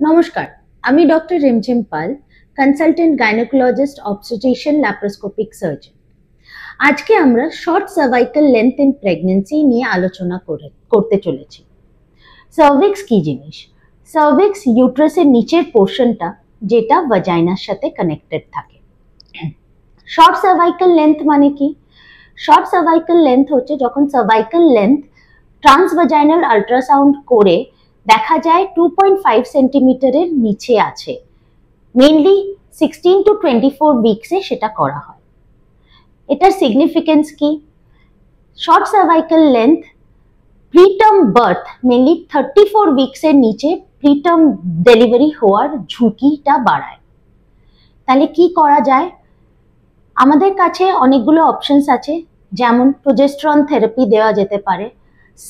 নমস্কার, আমি doctor Rimjhim Pal, consultant gynaecologist, obstetrician, laparoscopic surgeon. আজকে আমরা short cervical length in pregnancy নিয়ে আলোচনা করতে চলেছি। সার্ভিক্স কি জিনিস? সার্ভিক্স ইউট্রাসের নিচের পোর্শনটা, যেটা ভাজাইনার সাথে কানেক্টেড থাকে। শর্ট সার্ভাইকাল লেন্থ মানে কি? শর্ট সার্ভাইকাল লেন্থ হচ্ছে যখন সার্ভাইকাল লেন্থ ট্রান্সভাজাইনাল আল্ট্রাসাউন্ড করে দেখা যায় 2.5 সেন্টিমিটারের নিচে আছে। মেইনলি 16 to 24 উইকসে সেটা করা হয়। এটার সিগনিফিকেন্স কি? Short cervical length preterm birth, mainly 34 উইকসের নিচে প্রিটার্ম ডেলিভারি হওয়ার ঝুঁকিটা বাড়ায়। তাহলে কি করা যায়? আমাদের কাছে অনেকগুলো অপশনস আছে, যেমন প্রোজেস্টেরন থেরাপি দেওয়া যেতে পারে।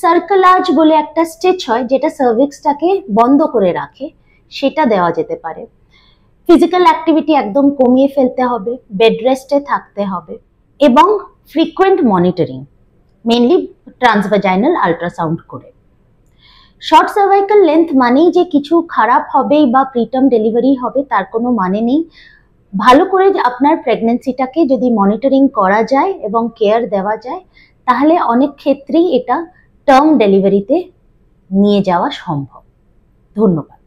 সার্কেলাজ বলে একটা স্টিচ হয় যেটা সার্ভিক্সটাকে বন্ধ করে রাখে, সেটা দেওয়া যেতে পারে। ফিজিক্যাল অ্যাক্টিভিটি একদম কমিয়ে ফেলতে হবে, বেড রেস্টে থাকতে হবে এবং ফ্রিকোয়েন্ট মনিটরিং, মেইনলি ট্রান্সভাজাইনাল আল্ট্রাসাউন্ড করে। শর্ট সার্ভাইকাল লেন্থ মানেই যে কিছু খারাপ হবেই বা প্রিটার্ম ডেলিভারি হবে তার কোনো মানে নেই। ভালো করে আপনার প্রেগন্যান্সিটাকে যদি মনিটরিং করা যায় এবং কেয়ার দেওয়া যায়, তাহলে অনেক ক্ষেত্রেই এটা টার্ম ডেলিভারিতে নিয়ে যাওয়া সম্ভব। ধন্যবাদ।